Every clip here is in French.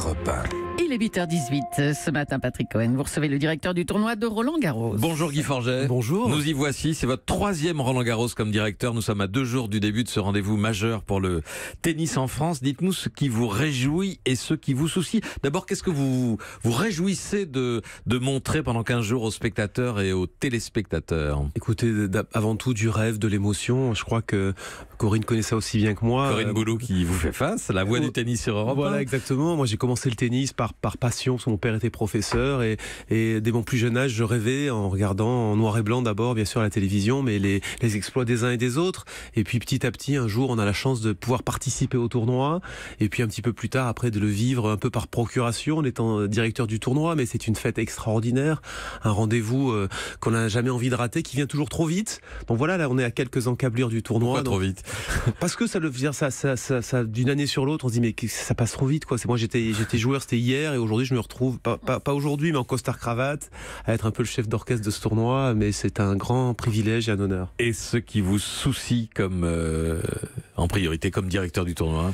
Europe 1. Il est 8h18 ce matin, Patrick Cohen. Vous recevez le directeur du tournoi de Roland-Garros. Bonjour Guy Forget. Bonjour. Nous y voici, c'est votre 3e Roland-Garros comme directeur. Nous sommes à 2 jours du début de ce rendez-vous majeur pour le tennis en France. Dites-nous ce qui vous réjouit et ce qui vous soucie. D'abord, qu'est-ce que vous réjouissez de montrer pendant 15 jours aux spectateurs et aux téléspectateurs? Écoutez, avant tout du rêve, de l'émotion. Je crois que Corinne connaît ça aussi bien que moi. Corinne Boulot qui vous fait face, la voix du tennis sur Europe 1. Voilà, exactement. Moi, j'ai commencé le tennis par passion, parce que mon père était professeur et dès mon plus jeune âge, je rêvais en regardant en noir et blanc d'abord, bien sûr, à la télévision, mais les exploits des uns et des autres. Et puis petit à petit, un jour, on a la chance de pouvoir participer au tournoi. Et puis un petit peu plus tard, après, de le vivre un peu par procuration, en étant directeur du tournoi. Mais c'est une fête extraordinaire, un rendez-vous qu'on n'a jamais envie de rater, qui vient toujours trop vite. Donc voilà, là, on est à quelques encablures du tournoi. Pourquoi trop vite? Parce que ça d'une année sur l'autre, on se dit mais ça passe trop vite, quoi. Moi, j'étais joueur, c'était hier, et aujourd'hui, je me retrouve pas aujourd'hui, mais en costard cravate, à être un peu le chef d'orchestre de ce tournoi. Mais c'est un grand privilège et un honneur. Et ce qui vous soucie comme en priorité comme directeur du tournoi?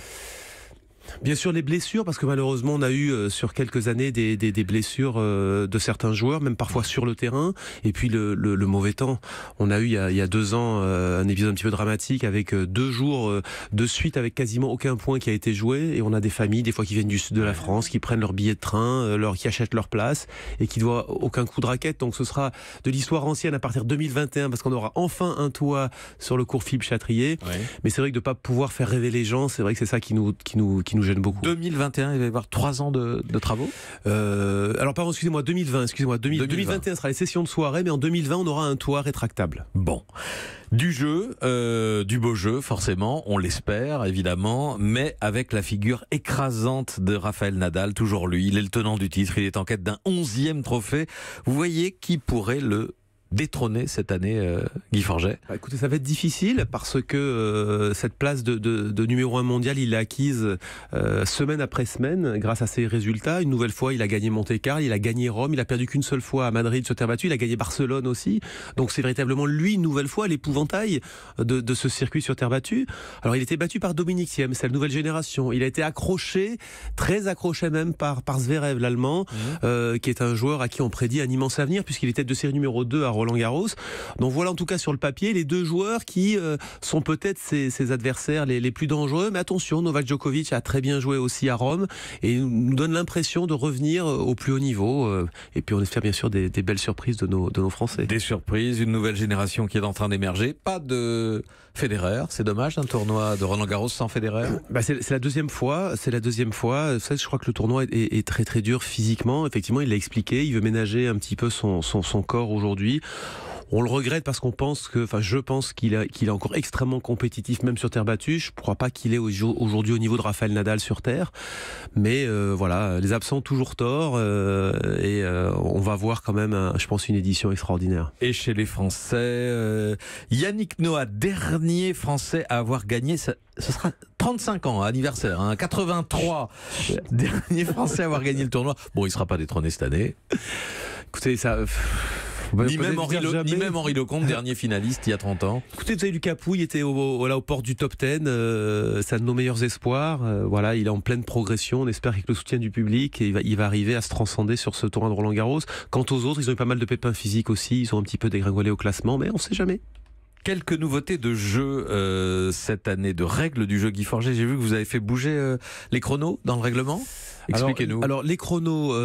Bien sûr les blessures, parce que malheureusement on a eu sur quelques années des blessures de certains joueurs, même parfois sur le terrain. Et puis le mauvais temps. On a eu il y a 2 ans un épisode un petit peu dramatique avec 2 jours de suite avec quasiment aucun point qui a été joué. Et on a des familles des fois qui viennent du sud de la France, qui prennent leur billet de train, qui achètent leur place et qui ne voient aucun coup de raquette. Donc ce sera de l'histoire ancienne à partir de 2021, parce qu'on aura enfin un toit sur le cours Philippe Chatrier. Ouais. Mais c'est vrai que de ne pas pouvoir faire rêver les gens, c'est vrai que c'est ça qui nous gêne beaucoup. 2021, il va y avoir 3 ans de travaux. Alors pardon, excusez-moi, 2020. 2021 sera les sessions de soirée, mais en 2020 on aura un toit rétractable. Bon, du jeu, du beau jeu forcément, on l'espère évidemment, mais avec la figure écrasante de Rafael Nadal, toujours lui. Il est le tenant du titre, il est en quête d'un 11e trophée. Vous voyez qui pourrait le détrôner cette année, Guy Forget? Écoutez, ça va être difficile parce que cette place de numéro 1 mondial, il l'a acquise semaine après semaine grâce à ses résultats. Une nouvelle fois, il a gagné Monte-Carlo, il a gagné Rome, il a perdu qu'une seule fois à Madrid sur terre battue, il a gagné Barcelone aussi. Donc c'est véritablement lui, une nouvelle fois, l'épouvantail de ce circuit sur terre battue. Alors il était battu par Dominic Thiem, c'est la nouvelle génération. Il a été accroché, très accroché même par Zverev, l'Allemand, qui est un joueur à qui on prédit un immense avenir puisqu'il est tête de série numéro 2 à Roland-Garros. Donc voilà, en tout cas sur le papier, les 2 joueurs qui sont peut-être ses adversaires les plus dangereux. Mais attention, Novak Djokovic a très bien joué aussi à Rome et nous donne l'impression de revenir au plus haut niveau. Et puis on espère bien sûr des belles surprises de nos Français. Des surprises, une nouvelle génération qui est en train d'émerger. Pas de Federer, c'est dommage, un tournoi de Roland-Garros sans Federer. C'est la deuxième fois. Ça, je crois que le tournoi est très très dur physiquement. Effectivement, il l'a expliqué. Il veut ménager un petit peu son corps aujourd'hui. On le regrette parce je pense qu'il est encore extrêmement compétitif, même sur terre battue. Je ne crois pas qu'il est aujourd'hui au niveau de Rafael Nadal sur terre. Mais voilà, les absents ont toujours tort. On va voir quand même, je pense, une édition extraordinaire. Et chez les Français, Yannick Noah, dernier Français à avoir gagné, ce sera 35 ans, anniversaire, 83, dernier Français à avoir gagné le tournoi. Bon, il ne sera pas détrôné cette année. Écoutez, ça... Ni même Henri Lecomte, dernier finaliste il y a 30 ans. Écoutez, vous avez Lucas Pouille, il était aux portes du top 10, c'est un de nos meilleurs espoirs. Voilà, il est en pleine progression, on espère qu'avec le soutien du public, et il va arriver à se transcender sur ce tournoi de Roland-Garros. Quant aux autres, ils ont eu pas mal de pépins physiques aussi, ils ont un petit peu dégringolé au classement, mais on ne sait jamais. Quelques nouveautés de jeu cette année, de règles du jeu, Guy Forget. J'ai vu que vous avez fait bouger les chronos dans le règlement. Expliquez-nous. Alors les chronos,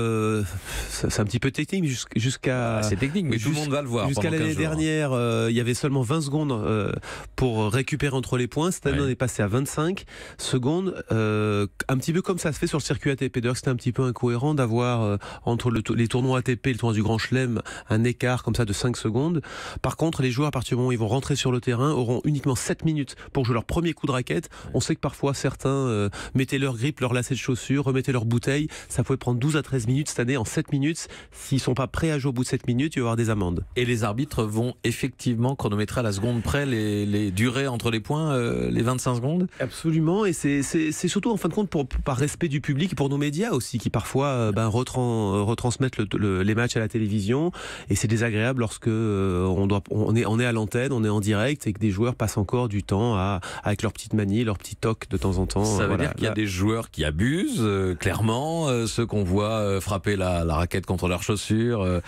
c'est un petit peu technique, mais jusqu'à... c'est technique, mais tout le monde va le voir. Jusqu'à l'année dernière, il y avait seulement 20 secondes pour récupérer entre les points. Cette année, on est passé à 25 secondes. Un petit peu comme ça se fait sur le circuit ATP. D'ailleurs, c'était un petit peu incohérent d'avoir entre les tournois ATP et le tournoi du Grand Chelem un écart comme ça de 5 secondes. Par contre, les joueurs, à partir du moment où ils vont rentrer sur le terrain, auront uniquement 7 minutes pour jouer leur premier coup de raquette. On sait que parfois, certains mettaient leur grip, leur lacet de chaussures, remettaient leur bouteille. Ça pouvait prendre 12 à 13 minutes. Cette année, en 7 minutes, s'ils ne sont pas prêts à jouer au bout de 7 minutes, il va y avoir des amendes. Et les arbitres vont effectivement chronométrer à la seconde près les durées entre les points, les 25 secondes? Absolument, et c'est surtout en fin de compte par respect du public et pour nos médias aussi, qui parfois retransmettent les matchs à la télévision, et c'est désagréable lorsque on est à l'antenne, on est en direct, et que des joueurs passent encore du temps avec leur petite manie, leur petit toc de temps en temps. Ça veut dire qu'il y a des joueurs qui abusent, clairement. régulièrement, ceux qu'on voit frapper la raquette contre leurs chaussures,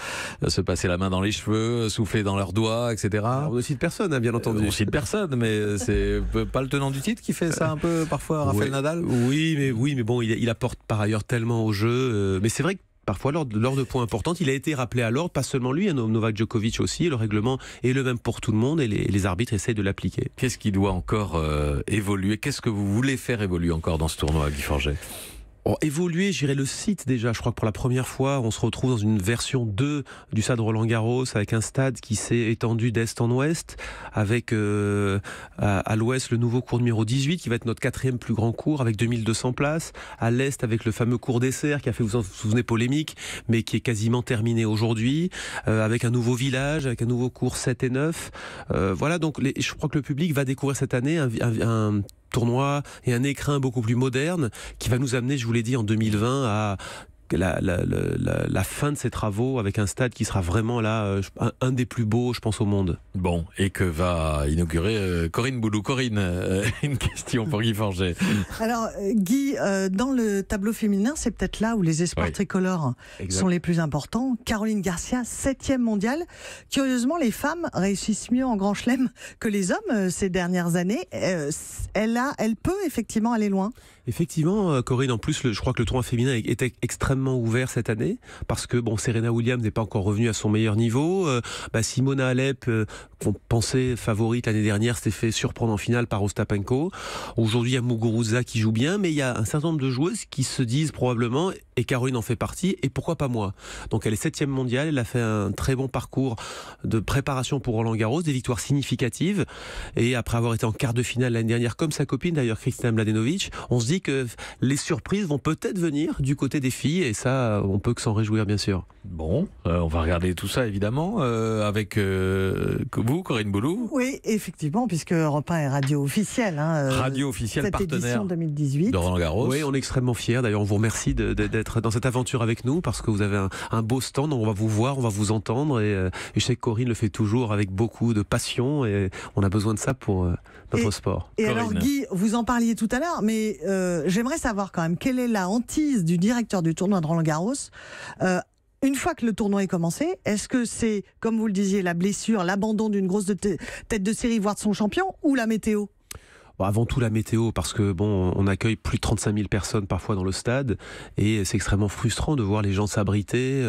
se passer la main dans les cheveux, souffler dans leurs doigts, etc. Alors, on ne cite personne, hein, bien entendu. On cite personne, mais c'est pas le tenant du titre qui fait ça un peu parfois, Rafael Nadal. Oui, mais bon, il apporte par ailleurs tellement au jeu. Mais c'est vrai que parfois, lors de points importants, il a été rappelé à l'ordre, pas seulement lui, Novak Djokovic aussi. Le règlement est le même pour tout le monde et les arbitres essayent de l'appliquer. Qu'est-ce qui doit encore évoluer? Qu'est-ce que vous voulez faire évoluer encore dans ce tournoi, Guy Forget? Évoluer, j'irai le site déjà. Je crois que pour la première fois, on se retrouve dans une version 2 du stade Roland-Garros, avec un stade qui s'est étendu d'est en ouest, avec à l'ouest le nouveau cours numéro 18 qui va être notre 4e plus grand cours avec 2200 places, à l'est avec le fameux cours dessert qui a fait, vous vous souvenez, polémique, mais qui est quasiment terminé aujourd'hui, avec un nouveau village, avec un nouveau cours 7 et 9. Voilà, donc je crois que le public va découvrir cette année un tournoi et un écrin beaucoup plus moderne qui va nous amener, je vous l'ai dit, en 2020 à la fin de ces travaux avec un stade qui sera vraiment là, un des plus beaux, je pense, au monde. Bon, et que va inaugurer Corinne Boulou. Corinne, une question pour Guy Forget. Alors, Guy, dans le tableau féminin, c'est peut-être là où les espoirs tricolores sont les plus importants. Caroline Garcia, 7e mondiale. Curieusement, les femmes réussissent mieux en Grand Chelem que les hommes ces dernières années. Elle peut effectivement aller loin. Effectivement, Corinne, en plus, je crois que le tournoi féminin était extrêmement ouvert cette année, parce que Serena Williams n'est pas encore revenue à son meilleur niveau. Simona Halep, qu'on pensait favorite l'année dernière, s'était fait surprendre en finale par Ostapenko. Aujourd'hui, il y a Muguruza qui joue bien, mais il y a un certain nombre de joueuses qui se disent probablement, et Caroline en fait partie, et pourquoi pas moi? Donc elle est 7e mondiale, elle a fait un très bon parcours de préparation pour Roland-Garros, des victoires significatives, et après avoir été en quart de finale l'année dernière, comme sa copine d'ailleurs, Kristina Mladenovic, on se dit que les surprises vont peut-être venir du côté des filles, et ça, on peut que s'en réjouir, bien sûr. Bon, on va regarder tout ça évidemment avec vous, Corinne Boulou. Oui, effectivement, puisque Europe 1 est radio officielle. Radio officielle, cette partenaire édition 2018 de Roland-Garros. Oui, on est extrêmement fiers. D'ailleurs, on vous remercie d'être dans cette aventure avec nous, parce que vous avez un beau stand. On va vous voir, on va vous entendre, et je sais que Corinne le fait toujours avec beaucoup de passion, et on a besoin de ça pour notre sport. Et Corinne. alors, Guy, vous en parliez tout à l'heure, mais j'aimerais savoir quand même quelle est la hantise du directeur du tournoi de Roland-Garros. Une fois que le tournoi est commencé, est-ce que c'est, comme vous le disiez, la blessure, l'abandon d'une grosse tête de série, voire de son champion, ou la météo? Avant tout la météo, parce que on accueille plus de 35 000 personnes parfois dans le stade, et c'est extrêmement frustrant de voir les gens s'abriter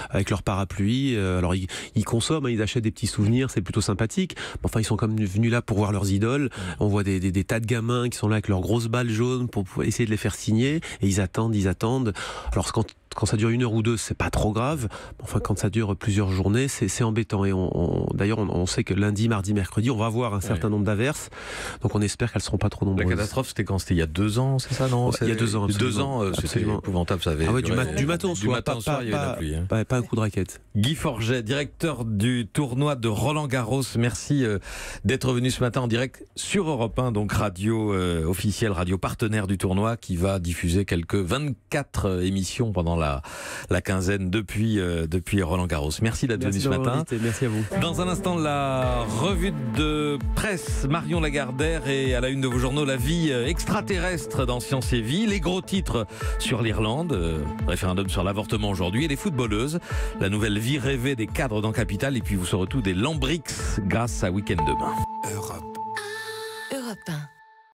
avec leur parapluie. Alors ils consomment, ils achètent des petits souvenirs, c'est plutôt sympathique. Enfin, ils sont comme venus là pour voir leurs idoles. On voit des tas de gamins qui sont là avec leurs grosses balles jaunes pour essayer de les faire signer, et ils attendent. Alors quand ça dure 1 heure ou 2, c'est pas trop grave. Enfin, quand ça dure plusieurs journées, c'est embêtant. Et d'ailleurs, on sait que lundi, mardi, mercredi, on va avoir un certain nombre d'averses. Donc on espère qu'elles seront pas trop nombreuses. La catastrophe, c'était quand? C'était il y a 2 ans, c'est ça, non? Il y a 2 ans, absolument. 2 ans, c'était épouvantable. Ça avait du matin au soir, il y a eu la pluie. Pas un coup de raquette. Guy Forget, directeur du tournoi de Roland-Garros, merci d'être venu ce matin en direct sur Europe 1, donc radio officielle, radio partenaire du tournoi, qui va diffuser quelques 24 émissions pendant la quinzaine depuis Roland-Garros. Merci d'être venu ce matin. Merci à vous. Dans un instant, la revue de presse, Marion Lagardère, et à la une de vos journaux, la vie extraterrestre dans Science et Vie, les gros titres sur l'Irlande, référendum sur l'avortement aujourd'hui, et les footballeuses, la nouvelle vie rêvée des cadres dans Capital, et puis vous saurez tout des Lambrix grâce à Week-end demain. Europe 1.